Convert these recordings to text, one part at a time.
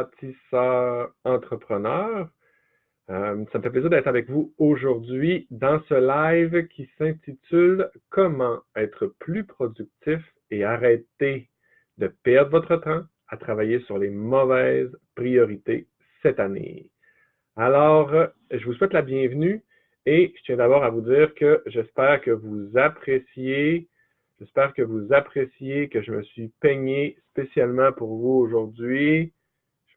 bâtisseurs entrepreneurs. Ça me fait plaisir d'être avec vous aujourd'hui dans ce live qui s'intitule « Comment être plus productif et arrêter de perdre votre temps à travailler sur les mauvaises priorités cette année ». Alors, je vous souhaite la bienvenue et je tiens d'abord à vous dire que j'espère que vous appréciez que je me suis peigné spécialement pour vous aujourd'hui.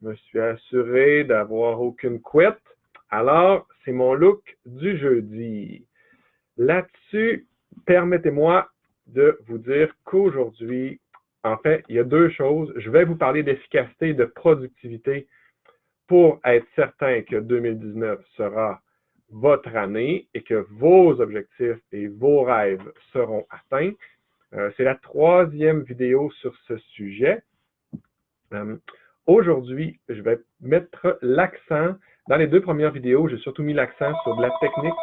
Je me suis assuré d'avoir aucune couette. Alors, c'est mon look du jeudi. Là-dessus, permettez-moi de vous dire qu'aujourd'hui, en fait, il y a deux choses. Je vais vous parler d'efficacité et de productivité pour être certain que 2019 sera votre année et que vos objectifs et vos rêves seront atteints. C'est la troisième vidéo sur ce sujet. Aujourd'hui, je vais mettre l'accent, dans les deux premières vidéos, j'ai surtout mis l'accent sur de la technique,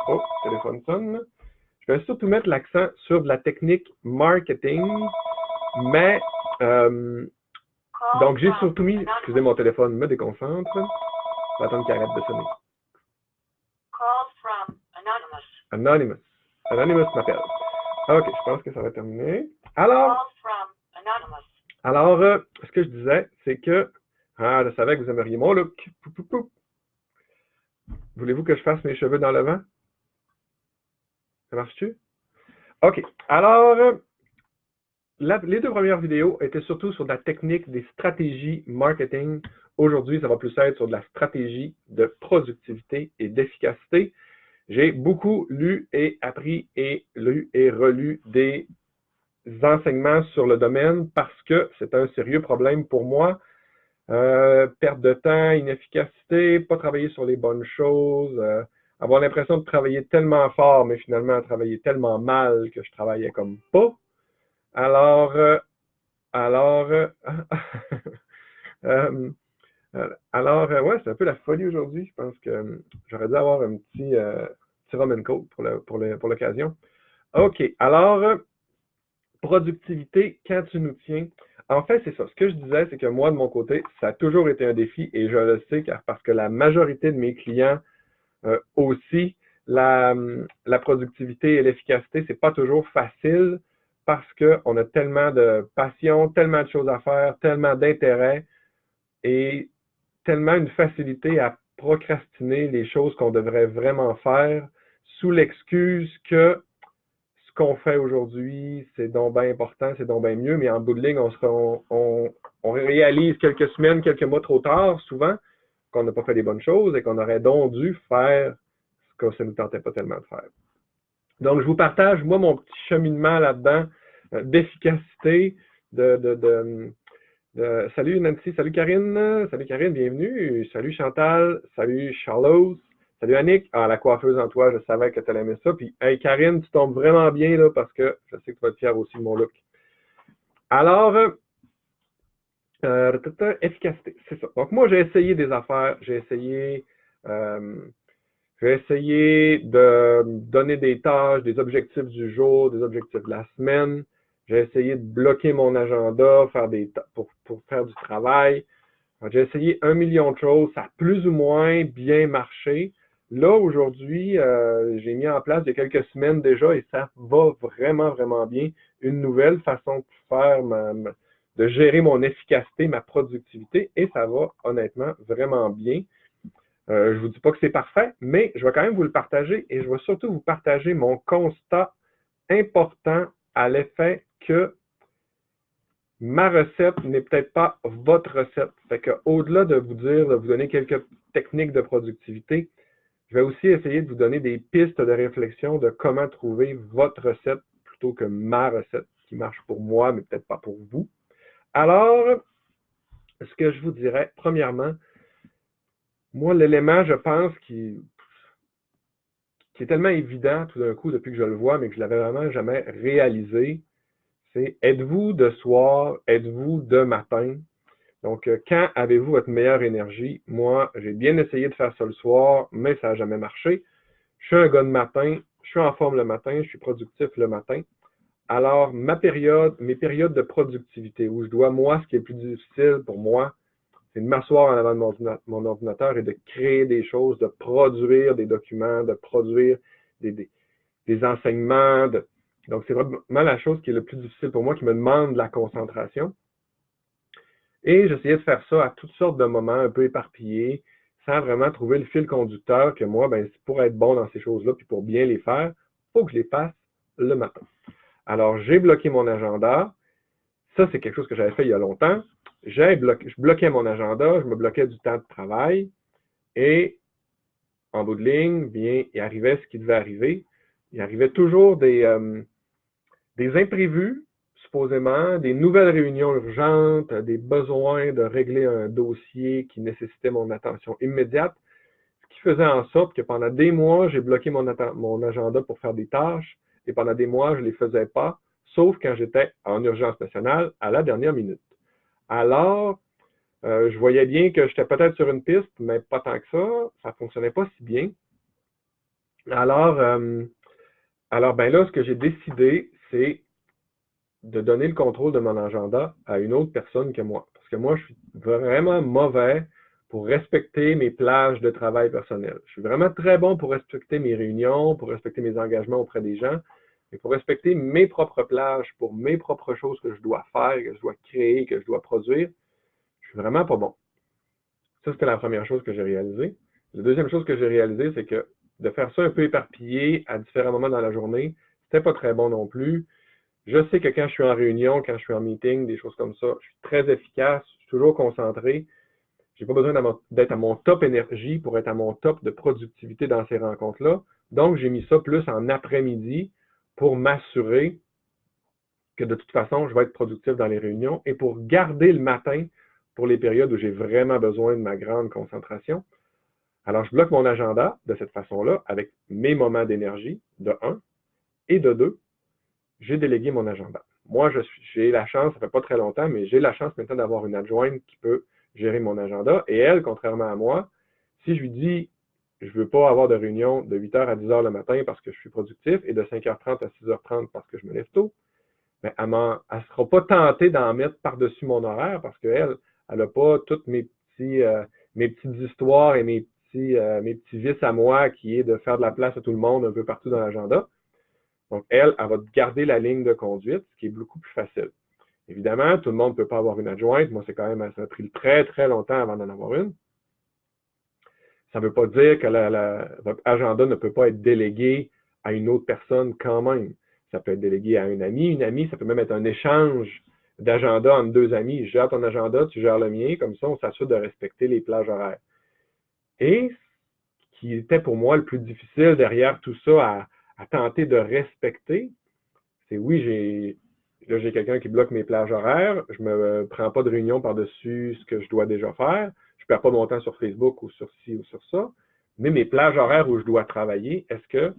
téléphone sonne, je vais surtout mettre l'accent sur de la technique marketing, mais, donc j'ai surtout mis, excusez mon téléphone me déconcentre, je vais attendre qu'il arrête de sonner. Anonymous m'appelle. Ok, je pense que ça va terminer. Alors, ce que je disais, c'est que, je savais que vous aimeriez mon look. Voulez-vous que je fasse mes cheveux dans le vent? Ça marche-tu? OK. Alors, les deux premières vidéos étaient surtout sur de la technique des stratégies marketing. Aujourd'hui, ça va plus être sur de la stratégie de productivité et d'efficacité. J'ai beaucoup lu et appris et lu et relu des enseignements sur le domaine parce que c'est un sérieux problème pour moi. Perte de temps, inefficacité, pas travailler sur les bonnes choses, avoir l'impression de travailler tellement fort, mais finalement travailler tellement mal que je travaillais comme pas. Alors, ouais, c'est un peu la folie aujourd'hui. Je pense que j'aurais dû avoir un petit rum and coke pour l'occasion. OK, alors, productivité quand tu nous tiens. En fait, c'est ça. Ce que je disais, c'est que moi, de mon côté, ça a toujours été un défi et je le sais parce que la majorité de mes clients aussi, la productivité et l'efficacité, c'est pas toujours facile parce qu'on a tellement de passion, tellement de choses à faire, tellement d'intérêt et tellement une facilité à procrastiner les choses qu'on devrait vraiment faire sous l'excuse que ce qu'on fait aujourd'hui, c'est donc bien important, c'est donc bien mieux, mais en bout de ligne, on réalise quelques semaines, quelques mois trop tard, souvent, qu'on n'a pas fait les bonnes choses et qu'on aurait donc dû faire ce que ça ne nous tentait pas tellement de faire. Donc, je vous partage, moi, mon petit cheminement là-dedans d'efficacité, salut Nancy, salut Karine, bienvenue, salut Chantal, salut Charlotte, salut Annick, la coiffeuse en toi, je savais que tu allais aimer ça, puis hey Karine, tu tombes vraiment bien là parce que je sais que tu vas être fière aussi de mon look. Alors, efficacité, c'est ça. Donc moi, j'ai essayé des affaires, j'ai essayé de donner des tâches, des objectifs du jour, des objectifs de la semaine. J'ai essayé de bloquer mon agenda pour faire du travail. J'ai essayé 1 million de choses. Ça a plus ou moins bien marché. Là, aujourd'hui, j'ai mis en place il y a quelques semaines déjà et ça va vraiment, vraiment bien. Une nouvelle façon de faire, de gérer mon efficacité, ma productivité et ça va honnêtement vraiment bien. Je vous dis pas que c'est parfait, mais je vais quand même vous le partager et je vais surtout vous partager mon constat important à l'effet que ma recette n'est peut-être pas votre recette. Fait que au-delà de vous dire, de vous donner quelques techniques de productivité, je vais aussi essayer de vous donner des pistes de réflexion de comment trouver votre recette plutôt que ma recette qui marche pour moi, mais peut-être pas pour vous. Alors, ce que je vous dirais, premièrement, moi, l'élément, je pense, qui est tellement évident tout d'un coup depuis que je le vois, mais que je l'avais vraiment jamais réalisé, c'est êtes-vous de soir, êtes-vous de matin? Donc, quand avez-vous votre meilleure énergie? Moi, j'ai bien essayé de faire ça le soir, mais ça n'a jamais marché. Je suis un gars de matin, je suis en forme le matin, je suis productif le matin. Alors, mes périodes de productivité, où je dois, moi, ce qui est le plus difficile pour moi, c'est de m'asseoir en avant de mon ordinateur et de créer des choses, de produire des documents, de produire des enseignements. Donc, c'est vraiment la chose qui est le plus difficile pour moi, qui me demande de la concentration. Et j'essayais de faire ça à toutes sortes de moments un peu éparpillés, sans vraiment trouver le fil conducteur que moi, ben, pour être bon dans ces choses-là, puis pour bien les faire, il faut que je les fasse le matin. Alors, j'ai bloqué mon agenda. Ça, c'est quelque chose que j'avais fait il y a longtemps. Je bloquais mon agenda, je me bloquais du temps de travail et en bout de ligne, bien, il arrivait ce qui devait arriver. Il arrivait toujours des imprévus, supposément, des nouvelles réunions urgentes, des besoins de régler un dossier qui nécessitait mon attention immédiate, ce qui faisait en sorte que pendant des mois, j'ai bloqué mon agenda pour faire des tâches et pendant des mois, je ne les faisais pas, sauf quand j'étais en urgence nationale à la dernière minute. Alors, je voyais bien que j'étais peut-être sur une piste, mais pas tant que ça ne fonctionnait pas si bien. Alors ben là, ce que j'ai décidé, c'est de donner le contrôle de mon agenda à une autre personne que moi. Parce que moi, je suis vraiment mauvais pour respecter mes plages de travail personnel. Je suis vraiment très bon pour respecter mes réunions, pour respecter mes engagements auprès des gens, mais pour respecter mes propres plages, pour mes propres choses que je dois faire, que je dois créer, que je dois produire, je suis vraiment pas bon. Ça, c'était la première chose que j'ai réalisée. La deuxième chose que j'ai réalisée, c'est que de faire ça un peu éparpillé à différents moments dans la journée, c'était pas très bon non plus. Je sais que quand je suis en réunion, quand je suis en meeting, des choses comme ça, je suis très efficace, je suis toujours concentré. J'ai pas besoin d'être à mon top énergie pour être à mon top de productivité dans ces rencontres-là. Donc, j'ai mis ça plus en après-midi pour m'assurer que de toute façon, je vais être productif dans les réunions et pour garder le matin pour les périodes où j'ai vraiment besoin de ma grande concentration. Alors, je bloque mon agenda de cette façon-là avec mes moments d'énergie, de 1, et de 2, j'ai délégué mon agenda. Moi, j'ai la chance, ça fait pas très longtemps, mais j'ai la chance maintenant d'avoir une adjointe qui peut gérer mon agenda. Et elle, contrairement à moi, si je lui dis je veux pas avoir de réunion de 8h à 10h le matin parce que je suis productif et de 5h30 à 6h30 parce que je me lève tôt, ben, elle ne sera pas tentée d'en mettre par-dessus mon horaire parce qu'elle, elle n'a pas toutes mes petites histoires et mes petits vices à moi qui est de faire de la place à tout le monde un peu partout dans l'agenda. Donc, elle va garder la ligne de conduite, ce qui est beaucoup plus facile. Évidemment, tout le monde ne peut pas avoir une adjointe. Moi, ça a pris très, très longtemps avant d'en avoir une. Ça ne veut pas dire que votre agenda ne peut pas être délégué à une autre personne quand même. Ça peut être délégué à un ami, une amie, ça peut même être un échange d'agenda entre deux amis. Je gère ton agenda, tu gères le mien, comme ça, on s'assure de respecter les plages horaires. Et ce qui était pour moi le plus difficile derrière tout ça à tenter de respecter, c'est oui, j'ai quelqu'un qui bloque mes plages horaires, je ne me prends pas de réunion par-dessus ce que je dois déjà faire, je ne perds pas mon temps sur Facebook ou sur ci ou sur ça, mais mes plages horaires où je dois travailler, est-ce que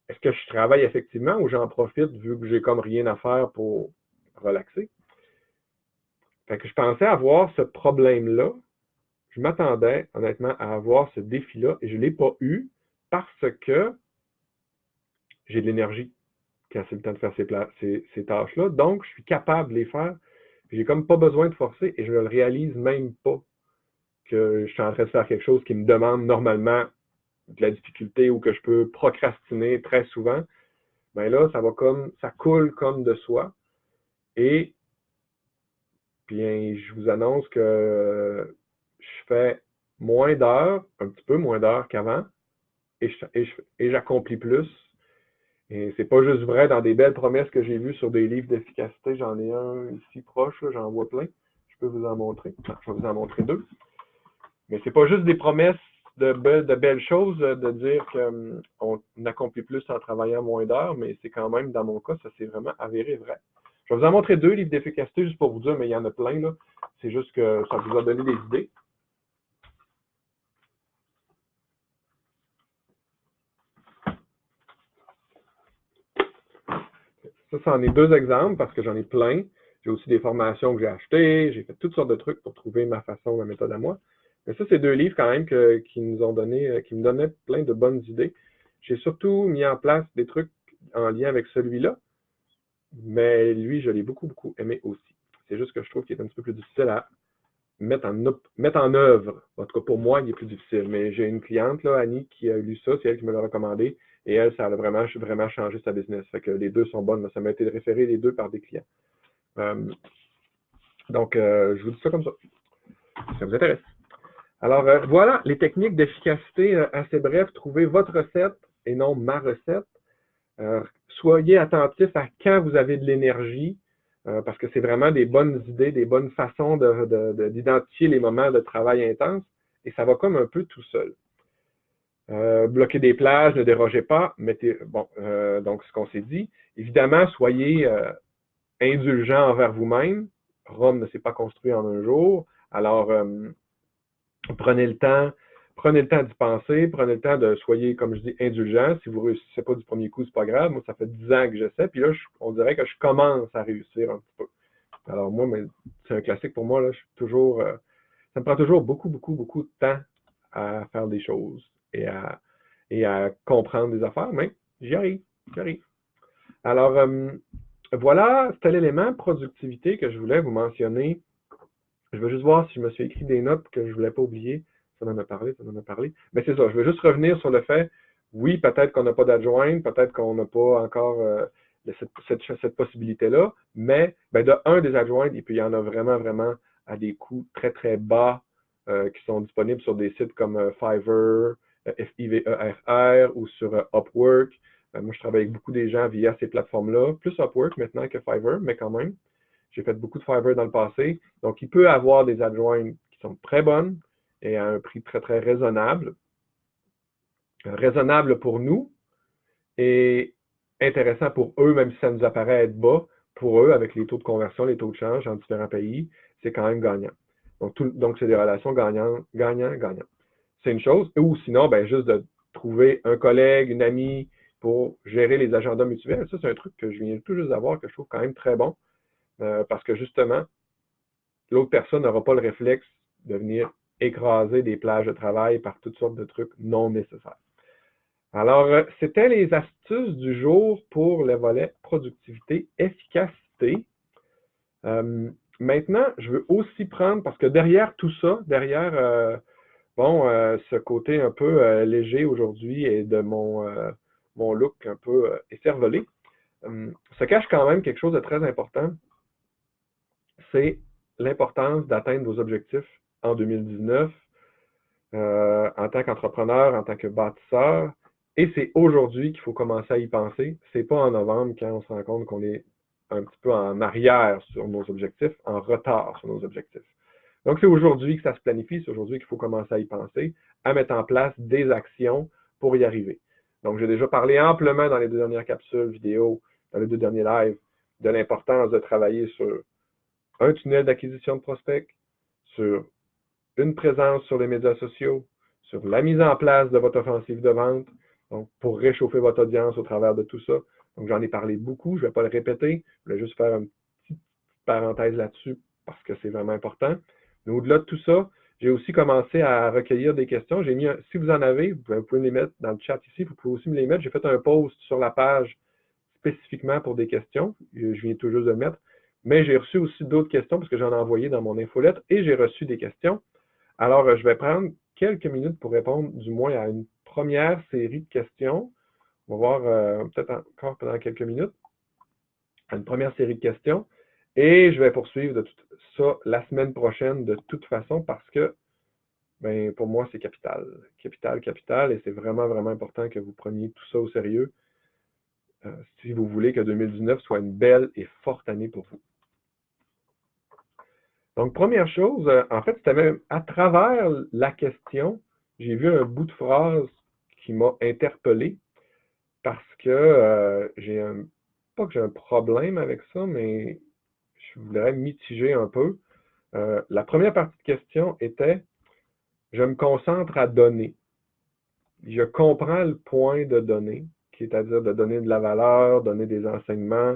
je travaille effectivement ou j'en profite vu que j'ai comme rien à faire pour relaxer? Fait que je pensais avoir ce problème-là. Je m'attendais honnêtement à avoir ce défi-là et je ne l'ai pas eu parce que j'ai de l'énergie quand c'est le temps de faire ces tâches-là. Donc, je suis capable de les faire. J'ai comme pas besoin de forcer et je ne le réalise même pas que je suis en train de faire quelque chose qui me demande normalement de la difficulté ou que je peux procrastiner très souvent. Ben là, ça coule comme de soi. Et bien, je vous annonce que je fais moins d'heures, un petit peu moins d'heures qu'avant, et j'accomplis plus. Et c'est pas juste vrai dans des belles promesses que j'ai vues sur des livres d'efficacité. J'en ai un ici proche, j'en vois plein. Je peux vous en montrer. Non, je vais vous en montrer deux. Mais c'est pas juste des promesses de belles choses, de dire qu'on accomplit plus en travaillant moins d'heures, mais c'est quand même, dans mon cas, ça s'est vraiment avéré vrai. Je vais vous en montrer deux livres d'efficacité juste pour vous dire, mais il y en a plein, là. C'est juste que ça vous a donné des idées. Ça, c'en est deux exemples parce que j'en ai plein. J'ai aussi des formations que j'ai achetées. J'ai fait toutes sortes de trucs pour trouver ma façon, ma méthode à moi. Mais ça, c'est deux livres quand même qui nous ont donné, qui me donnaient plein de bonnes idées. J'ai surtout mis en place des trucs en lien avec celui-là, mais lui, je l'ai beaucoup, beaucoup aimé aussi. C'est juste que je trouve qu'il est un petit peu plus difficile à mettre en œuvre. En tout cas, pour moi, il est plus difficile. Mais j'ai une cliente, là, Annie, qui a lu ça, c'est elle qui me l'a recommandé. Et elle, ça a vraiment, vraiment changé sa business. Fait que les deux sont bonnes. Là. Ça m'a été référé les deux par des clients. Donc, je vous dis ça comme ça. Si ça vous intéresse. Alors, voilà les techniques d'efficacité assez brèves. Trouvez votre recette et non ma recette. Soyez attentif à quand vous avez de l'énergie, parce que c'est vraiment des bonnes idées, des bonnes façons d'identifier les moments de travail intense, et ça va comme un peu tout seul. Bloquer des plages, ne dérogez pas, donc ce qu'on s'est dit. Évidemment, soyez indulgent envers vous-même. Rome ne s'est pas construit en un jour, alors prenez le temps d'y penser, prenez le temps de soyez, comme je dis, indulgent. Si vous ne réussissez pas du premier coup, c'est pas grave. Moi, ça fait 10 ans que j'essaie, puis là, on dirait que je commence à réussir un petit peu. Alors moi, c'est un classique pour moi, là, je suis toujours. Ça me prend toujours beaucoup, beaucoup, beaucoup de temps à faire des choses et à comprendre des affaires, mais j'y arrive. Alors, voilà, c'était l'élément productivité que je voulais vous mentionner. Je veux juste voir si je me suis écrit des notes que je ne voulais pas oublier. Ça en a parlé. Mais c'est ça, je veux juste revenir sur le fait, oui, peut-être qu'on n'a pas d'adjointe, peut-être qu'on n'a pas encore cette possibilité-là, mais de un, des adjointes, et puis il y en a vraiment, vraiment à des coûts très, très bas qui sont disponibles sur des sites comme Fiverr, Fiverr ou sur Upwork. Moi, je travaille avec beaucoup des gens via ces plateformes-là, plus Upwork maintenant que Fiverr, mais quand même. J'ai fait beaucoup de Fiverr dans le passé. Donc, il peut y avoir des adjointes qui sont très bonnes et à un prix très, très raisonnable. Raisonnable pour nous et intéressant pour eux, même si ça nous apparaît être bas. Pour eux, avec les taux de conversion, les taux de change dans différents pays, c'est quand même gagnant. Donc c'est des relations gagnant. C'est une chose. Ou sinon, juste de trouver un collègue, une amie pour gérer les agendas mutuels. Ça, c'est un truc que je viens tout juste d'avoir, que je trouve quand même très bon. Parce que justement, l'autre personne n'aura pas le réflexe de venir écraser des plages de travail par toutes sortes de trucs non nécessaires. Alors, c'était les astuces du jour pour le volet productivité, efficacité. Maintenant, je veux aussi prendre, parce que derrière tout ça, derrière ce côté un peu léger aujourd'hui et de mon look un peu écervelé, se cache quand même quelque chose de très important, c'est l'importance d'atteindre vos objectifs en 2019 en tant qu'entrepreneur, en tant que bâtisseur. Et c'est aujourd'hui qu'il faut commencer à y penser. C'est pas en novembre quand on se rend compte qu'on est un petit peu en arrière sur nos objectifs, en retard sur nos objectifs. Donc, c'est aujourd'hui que ça se planifie, c'est aujourd'hui qu'il faut commencer à y penser, à mettre en place des actions pour y arriver. Donc, j'ai déjà parlé amplement dans les 2 dernières capsules vidéo, dans les 2 derniers lives, de l'importance de travailler sur un tunnel d'acquisition de prospects, sur une présence sur les médias sociaux, sur la mise en place de votre offensive de vente, donc pour réchauffer votre audience au travers de tout ça. Donc, j'en ai parlé beaucoup, je ne vais pas le répéter, je vais juste faire une petite parenthèse là-dessus parce que c'est vraiment important. Mais au-delà de tout ça, j'ai aussi commencé à recueillir des questions. J'ai mis, si vous en avez, vous pouvez les mettre dans le chat ici, vous pouvez aussi me les mettre. J'ai fait un post sur la page spécifiquement pour des questions. Je viens tout juste de le mettre. Mais j'ai reçu aussi d'autres questions parce que j'en ai envoyé dans mon infolettre et j'ai reçu des questions. Alors, je vais prendre quelques minutes pour répondre du moins à une première série de questions. On va voir peut-être encore pendant quelques minutes à une première série de questions. Et je vais poursuivre de tout ça la semaine prochaine de toute façon parce que pour moi, c'est capital. Capital. Et c'est vraiment, vraiment important que vous preniez tout ça au sérieux si vous voulez que 2019 soit une belle et forte année pour vous. Donc, première chose, en fait, c'était même à travers la question, j'ai vu un bout de phrase qui m'a interpellé parce que pas que j'ai un problème avec ça, mais je voudrais mitiger un peu. La première partie de question était « Je me concentre à donner ». Je comprends le point de donner, c'est-à-dire de donner de la valeur, donner des enseignements,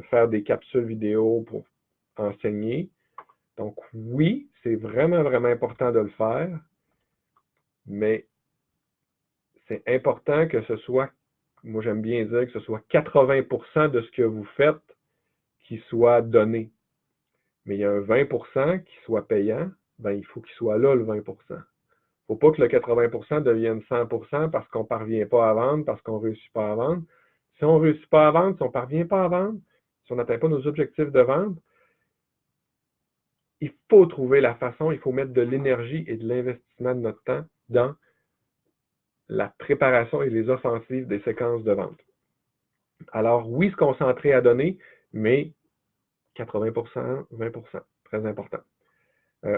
faire des capsules vidéo pour enseigner. Donc oui, c'est vraiment, vraiment important de le faire, mais c'est important que ce soit, moi j'aime bien dire que ce soit 80% de ce que vous faites qui soit donné. mais il y a un 20% qui soit payant, ben, il faut qu'il soit là, le 20%. Il ne faut pas que le 80% devienne 100% parce qu'on ne parvient pas à vendre, parce qu'on ne réussit pas à vendre. Si on ne réussit pas à vendre, si on ne parvient pas à vendre, si on n'atteint pas nos objectifs de vente, il faut trouver la façon, il faut mettre de l'énergie et de l'investissement de notre temps dans la préparation et les offensives des séquences de vente. Alors, oui, se concentrer à donner, mais 80%, 20%, très important.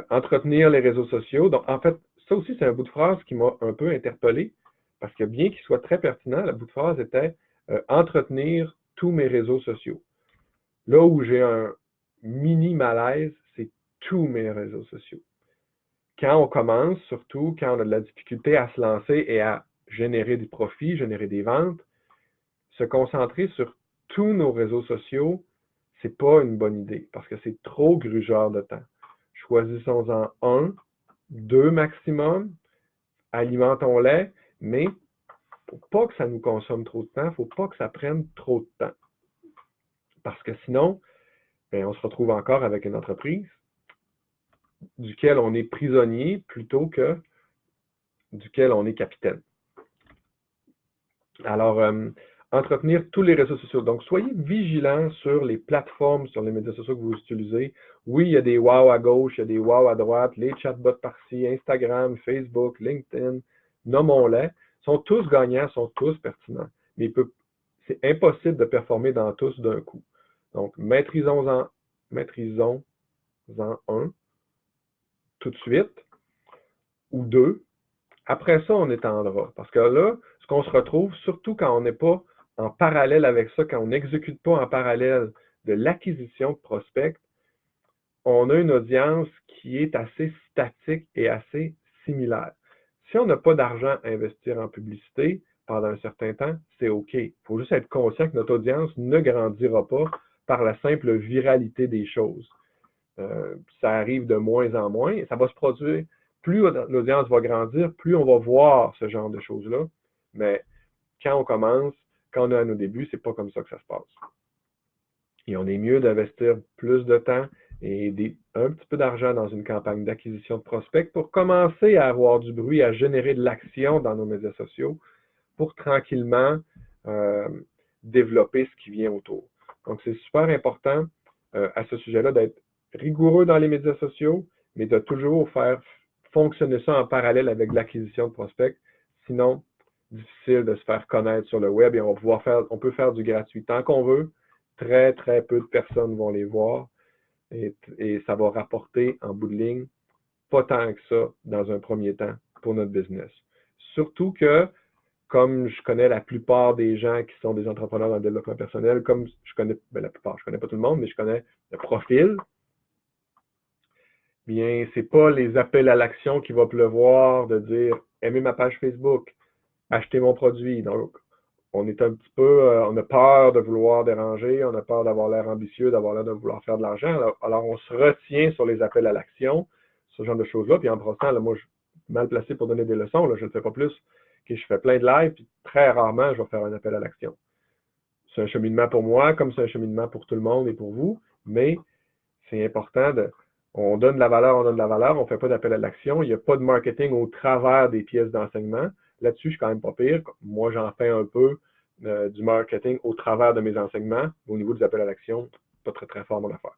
Entretenir les réseaux sociaux. Donc, en fait, ça aussi, c'est un bout de phrase qui m'a un peu interpellé, parce que bien qu'il soit très pertinent, le bout de phrase était entretenir tous mes réseaux sociaux. Là où j'ai un mini malaise, c'est tous mes réseaux sociaux. Quand on commence, surtout quand on a de la difficulté à se lancer et à générer des profits, générer des ventes, se concentrer sur tous nos réseaux sociaux, c'est pas une bonne idée parce que c'est trop grugeur de temps. Choisissons-en un, deux maximum, alimentons-les, mais faut pas que ça nous consomme trop de temps, faut pas que ça prenne trop de temps. Parce que sinon, ben, on se retrouve encore avec une entreprise duquel on est prisonnier plutôt que duquel on est capitaine. Alors, entretenir tous les réseaux sociaux. Donc, soyez vigilants sur les plateformes, sur les médias sociaux que vous utilisez. Oui, il y a des wow à gauche, il y a des wow à droite, les chatbots par-ci, Instagram, Facebook, LinkedIn, nommons-les. Sont tous gagnants, sont tous pertinents. Mais c'est impossible de performer dans tous d'un coup. Donc, maîtrisons-en un tout de suite, ou deux. Après ça, on étendra. Parce que là, ce qu'on se retrouve, surtout quand on n'est pas en parallèle avec ça, quand on n'exécute pas en parallèle de l'acquisition de prospects, on a une audience qui est assez statique et assez similaire. Si on n'a pas d'argent à investir en publicité pendant un certain temps, c'est OK. Il faut juste être conscient que notre audience ne grandira pas par la simple viralité des choses. Ça arrive de moins en moins et ça va se produire. Plus l'audience va grandir, plus on va voir ce genre de choses-là. Mais quand on commence, quand on est à nos débuts, c'est pas comme ça que ça se passe. Et on est mieux d'investir plus de temps et un petit peu d'argent dans une campagne d'acquisition de prospects pour commencer à avoir du bruit, à générer de l'action dans nos médias sociaux pour tranquillement développer ce qui vient autour. Donc, c'est super important à ce sujet-là d'être rigoureux dans les médias sociaux, mais de toujours faire fonctionner ça en parallèle avec l'acquisition de prospects. Sinon, difficile de se faire connaître sur le web et on peut faire du gratuit tant qu'on veut. Très, très peu de personnes vont les voir et ça va rapporter en bout de ligne pas tant que ça dans un premier temps pour notre business. Surtout que, comme je connais la plupart des gens qui sont des entrepreneurs dans le développement personnel, comme je connais la plupart, je connais pas tout le monde, mais je connais le profil, bien, c'est pas les appels à l'action qui va pleuvoir de dire aimez ma page Facebook, achetez mon produit. Donc, on est un petit peu, on a peur de vouloir déranger, on a peur d'avoir l'air ambitieux, d'avoir l'air de vouloir faire de l'argent. Alors, on se retient sur les appels à l'action, ce genre de choses-là. Puis en passant, là, moi, je suis mal placé pour donner des leçons, là, je ne fais pas plus. Que je fais plein de lives, puis très rarement, je vais faire un appel à l'action. C'est un cheminement pour moi, comme c'est un cheminement pour tout le monde et pour vous, mais c'est important on donne de la valeur, on ne fait pas d'appel à l'action, il n'y a pas de marketing au travers des pièces d'enseignement. Là-dessus, je suis quand même pas pire. Moi, j'en fais un peu du marketing au travers de mes enseignements. Au niveau des appels à l'action, pas très, très fort mon affaire.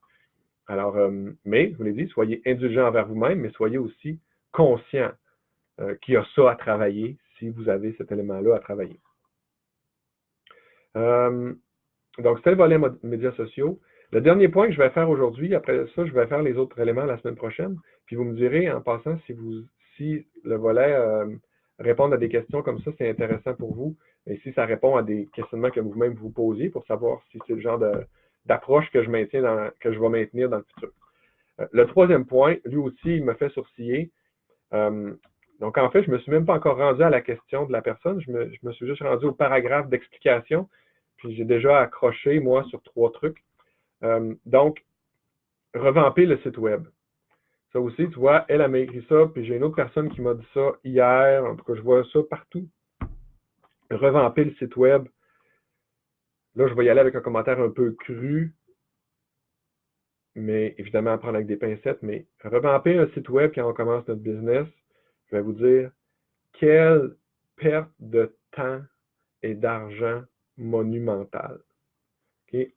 Alors, mais, je vous l'ai dit, soyez indulgents envers vous-même, mais soyez aussi conscient qu'il y a ça à travailler si vous avez cet élément-là à travailler. Donc, c'était le volet médias sociaux. Le dernier point que je vais faire aujourd'hui, après ça, je vais faire les autres éléments la semaine prochaine. Puis vous me direz en passant si le volet répond à des questions comme ça, c'est intéressant pour vous. Et si ça répond à des questionnements que vous-même vous posiez pour savoir si c'est le genre d'approche que je vais maintenir dans le futur. Le troisième point, lui aussi, il me fait sourciller. Donc, en fait, je ne me suis même pas encore rendu à la question de la personne. Je me suis juste rendu au paragraphe d'explication. Puis j'ai déjà accroché, moi, sur 3 trucs. Donc, revamper le site web. Ça aussi, tu vois, elle m'a écrit ça, puis j'ai une autre personne qui m'a dit ça hier. En tout cas, je vois ça partout. Revamper le site web. Là, je vais y aller avec un commentaire un peu cru. mais évidemment à prendre avec des pincettes, mais revamper un site web quand on commence notre business, je vais vous dire, quelle perte de temps et d'argent monumentale. Okay?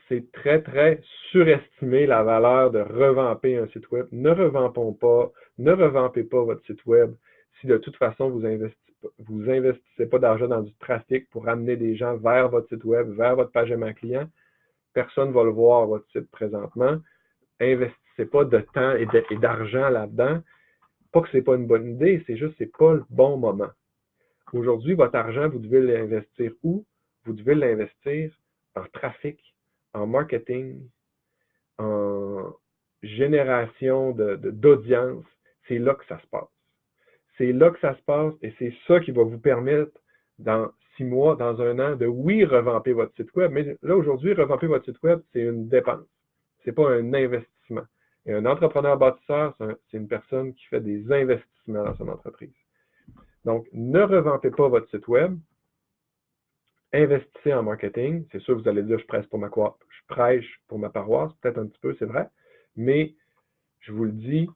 C'est très, très surestimé la valeur de revamper un site web. Ne revampez pas votre site web si de toute façon vous investissez pas d'argent dans du trafic pour amener des gens vers votre site web, vers votre page aimant client. Personne ne va le voir, votre site présentement. Investissez pas de temps et d'argent là-dedans. Pas que ce n'est pas une bonne idée, c'est juste que ce n'est pas le bon moment. Aujourd'hui, votre argent, vous devez l'investir où? Vous devez l'investir en trafic, en marketing, en génération d'audience. C'est là que ça se passe. C'est là que ça se passe et c'est ça qui va vous permettre, dans 6 mois, dans 1 an, de oui, revamper votre site web. Mais là, aujourd'hui, revamper votre site web, c'est une dépense. Ce n'est pas un investissement. Et un entrepreneur bâtisseur, c'est une personne qui fait des investissements dans son entreprise. Donc, ne revampez pas votre site web. Investissez en marketing. C'est sûr, vous allez dire, je prêche pour ma paroisse. Peut-être un petit peu, c'est vrai. Mais, je vous le dis,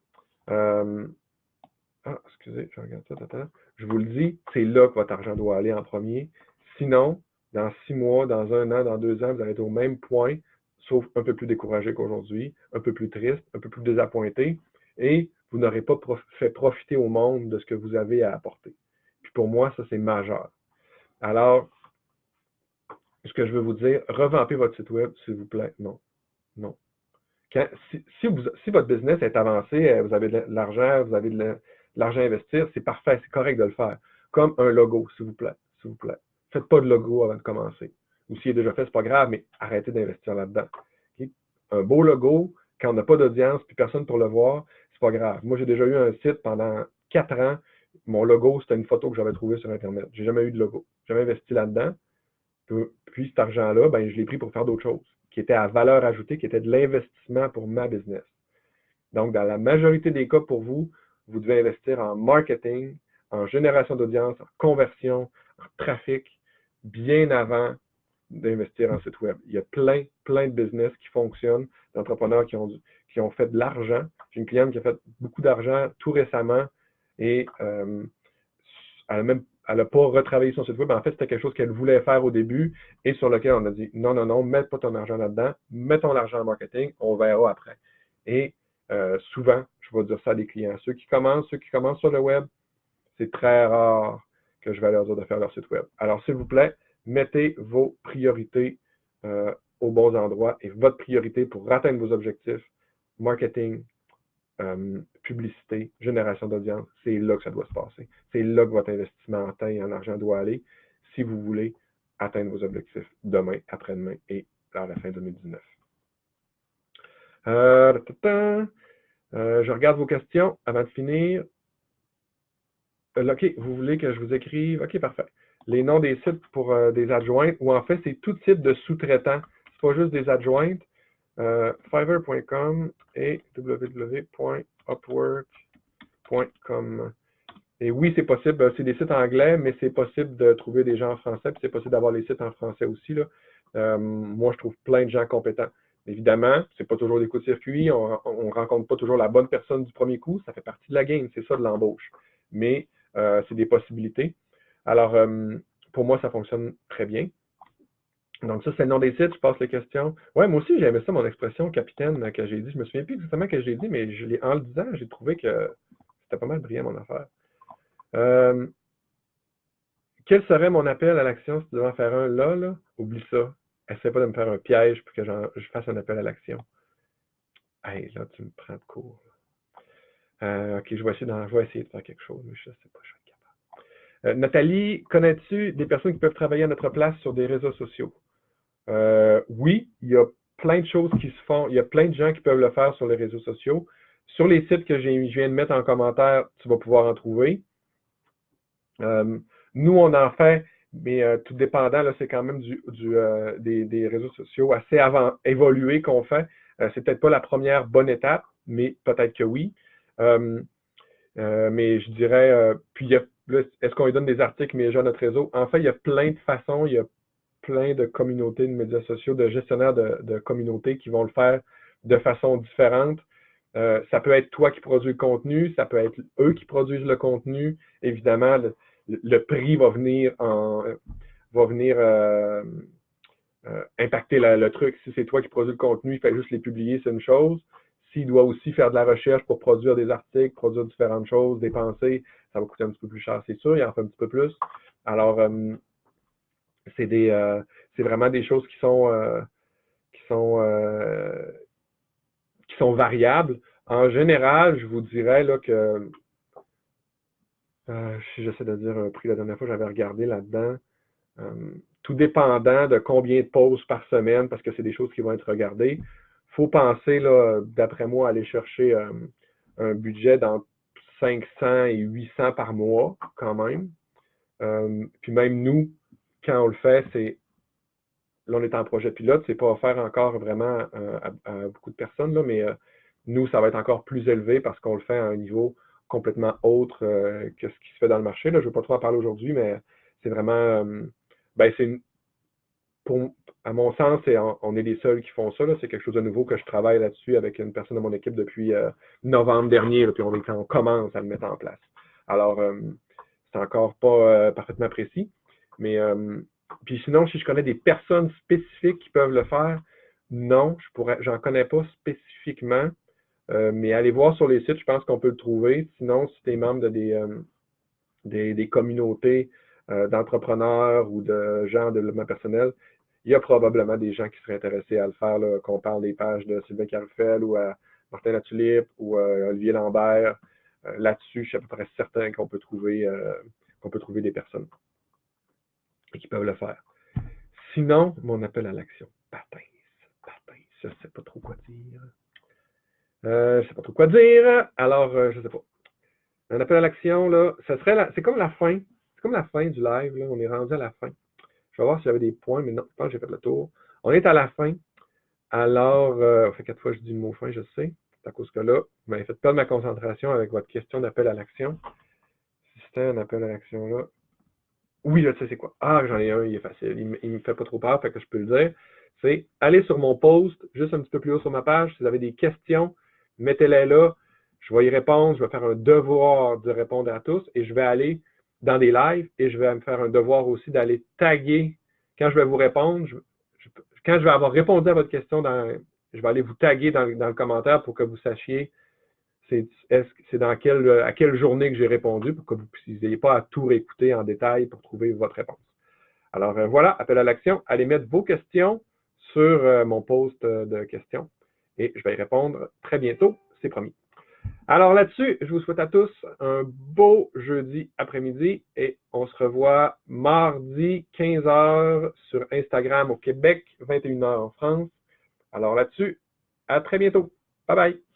excusez, je regarde ça, attends. Je vous le dis, c'est là que votre argent doit aller en premier. Sinon, dans 6 mois, dans 1 an, dans 2 ans, vous allez être au même point, sauf un peu plus découragé qu'aujourd'hui, un peu plus triste, un peu plus désappointé, et vous n'aurez pas fait profiter au monde de ce que vous avez à apporter. Puis pour moi, ça, c'est majeur. Alors, ce que je veux vous dire, revampez votre site web, s'il vous plaît. Non. Non. Si votre business est avancé, vous avez de l'argent, vous avez de l'argent à investir, c'est parfait, c'est correct de le faire. Comme un logo, s'il vous plaît. S'il vous plaît. Faites pas de logo avant de commencer. Ou s'il est déjà fait, c'est pas grave, mais arrêtez d'investir là-dedans. Okay? Un beau logo, quand on n'a pas d'audience puis personne pour le voir, c'est pas grave. Moi, j'ai déjà eu un site pendant 4 ans. Mon logo, c'était une photo que j'avais trouvée sur Internet. J'ai jamais eu de logo. J'ai jamais investi là-dedans. Puis cet argent-là, ben, je l'ai pris pour faire d'autres choses, qui étaient à valeur ajoutée, qui étaient de l'investissement pour ma business. Donc, dans la majorité des cas pour vous, vous devez investir en marketing, en génération d'audience, en conversion, en trafic, bien avant d'investir en site web. Il y a plein de business qui fonctionnent, d'entrepreneurs qui ont fait de l'argent. J'ai une cliente qui a fait beaucoup d'argent tout récemment et elle n'a pas retravaillé son site web. En fait, c'était quelque chose qu'elle voulait faire au début et sur lequel on a dit non, mets pas ton argent là-dedans, mets ton argent en marketing, on verra après. Et souvent, je vais dire ça à des clients. Ceux qui commencent sur le web, c'est très rare que je vais leur dire de faire leur site web. Alors, s'il vous plaît, mettez vos priorités aux bons endroits et votre priorité pour atteindre vos objectifs, marketing, publicité, génération d'audience, c'est là que ça doit se passer. C'est là que votre investissement en temps et en argent doit aller si vous voulez atteindre vos objectifs demain, après-demain et à la fin 2019. Je regarde vos questions avant de finir. OK, vous voulez que je vous écrive? OK, parfait. Les noms des sites pour des adjointes, ou en fait, c'est tout type de sous-traitants. C'est pas juste des adjointes. Fiverr.com et www.upwork.com. Et oui, c'est possible. C'est des sites anglais, mais c'est possible de trouver des gens en français, puis c'est possible d'avoir les sites en français aussi, là. Moi, je trouve plein de gens compétents. Évidemment, c'est pas toujours des courts-circuits, on rencontre pas toujours la bonne personne du premier coup, ça fait partie de la game, c'est ça de l'embauche. Mais c'est des possibilités. Alors, pour moi, ça fonctionne très bien. Donc ça, c'est le nom des sites, je passe les questions. Ouais, moi aussi, j'aimais ça, mon expression capitaine que j'ai dit. Je me souviens plus exactement que j'ai dit, mais en le disant, j'ai trouvé que c'était pas mal brillant, mon affaire. Quel serait mon appel à l'action si tu devais en faire un là? Oublie ça. Essaie pas de me faire un piège pour que je fasse un appel à l'action. Hey, là, tu me prends de court. OK, je vais essayer de faire quelque chose, mais je sais pas, je suis capable. Nathalie, connais-tu des personnes qui peuvent travailler à notre place sur des réseaux sociaux? Oui, il y a plein de choses qui se font. Il y a plein de gens qui peuvent le faire sur les réseaux sociaux. Sur les sites que je viens de mettre en commentaire, tu vas pouvoir en trouver. Nous, on en fait, mais tout dépendant, là, c'est quand même des réseaux sociaux assez évolués qu'on fait. C'est peut-être pas la première bonne étape, mais peut-être que oui. Mais je dirais, puis est-ce qu'on lui donne des articles, mais déjà notre réseau? En fait, il y a plein de façons, il y a plein de communautés de médias sociaux, de gestionnaires de communautés qui vont le faire de façon différente. Ça peut être toi qui produis le contenu, ça peut être eux qui produisent le contenu. Évidemment, le prix va venir impacter le truc. Si c'est toi qui produis le contenu, il fait juste les publier, c'est une chose. S'il doit aussi faire de la recherche pour produire des articles, produire différentes choses, dépenser, ça va coûter un petit peu plus cher, c'est sûr, il en fait un petit peu plus. Alors, c'est vraiment des choses qui sont variables. En général, je vous dirais là, que si j'essaie de dire un prix la dernière fois, j'avais regardé là-dedans. Tout dépendant de combien de pauses par semaine, parce que c'est des choses qui vont être regardées, il faut penser, là, d'après moi, aller chercher un budget d'entre 500 et 800 par mois, quand même. Puis même nous, quand on le fait, là, on est en projet pilote, c'est pas offert encore vraiment à beaucoup de personnes, là, mais nous, ça va être encore plus élevé parce qu'on le fait à un niveau complètement autre que ce qui se fait dans le marché. Là, je ne veux pas trop en parler aujourd'hui, mais c'est vraiment... à mon sens, on est les seuls qui font ça. C'est quelque chose de nouveau que je travaille là-dessus avec une personne de mon équipe depuis novembre dernier, là, puis on commence à le mettre en place. Alors, c'est encore pas parfaitement précis, mais puis sinon, si je connais des personnes spécifiques qui peuvent le faire, non, j'en connais pas spécifiquement, mais allez voir sur les sites, je pense qu'on peut le trouver. Sinon, si tu es membre de des communautés d'entrepreneurs ou de gens de développement personnel, il y a probablement des gens qui seraient intéressés à le faire, qu'on parle des pages de Sylvain Carufel ou à Martin Latulippe ou Olivier Lambert. Là-dessus, je suis à peu près certain qu'on peut trouver des personnes qui peuvent le faire. Sinon, mon appel à l'action. Patin, je ne sais pas trop quoi dire. Alors, je ne sais pas. Un appel à l'action, là, c'est comme la fin. C'est comme la fin du live, là. On est rendu à la fin. Je vais voir s'il y avait des points, mais non, je pense que j'ai fait le tour. On est à la fin. Alors, ça fait 4 fois que je dis le mot fin, je sais. C'est à cause que là, vous m'avez fait perdre ma concentration avec votre question d'appel à l'action. Si c'était un appel à l'action là. Oui, je sais c'est quoi. Ah, j'en ai un, il est facile. Il me fait pas trop peur, fait que je peux le dire. C'est aller sur mon post, juste un petit peu plus haut sur ma page. Si vous avez des questions, mettez-les là. Je vais y répondre. Je vais faire un devoir de répondre à tous et je vais aller dans des lives et je vais me faire un devoir aussi d'aller taguer. Quand je vais vous répondre, quand je vais avoir répondu à votre question, je vais aller vous taguer dans le commentaire pour que vous sachiez c'est à quelle journée que j'ai répondu pour que vous n'ayez pas à tout réécouter en détail pour trouver votre réponse. Alors voilà, appel à l'action. Allez mettre vos questions sur mon post de questions et je vais y répondre très bientôt, c'est promis. Alors là-dessus, je vous souhaite à tous un beau jeudi après-midi et on se revoit mardi 15h sur Instagram au Québec, 21h en France. Alors là-dessus, à très bientôt. Bye bye!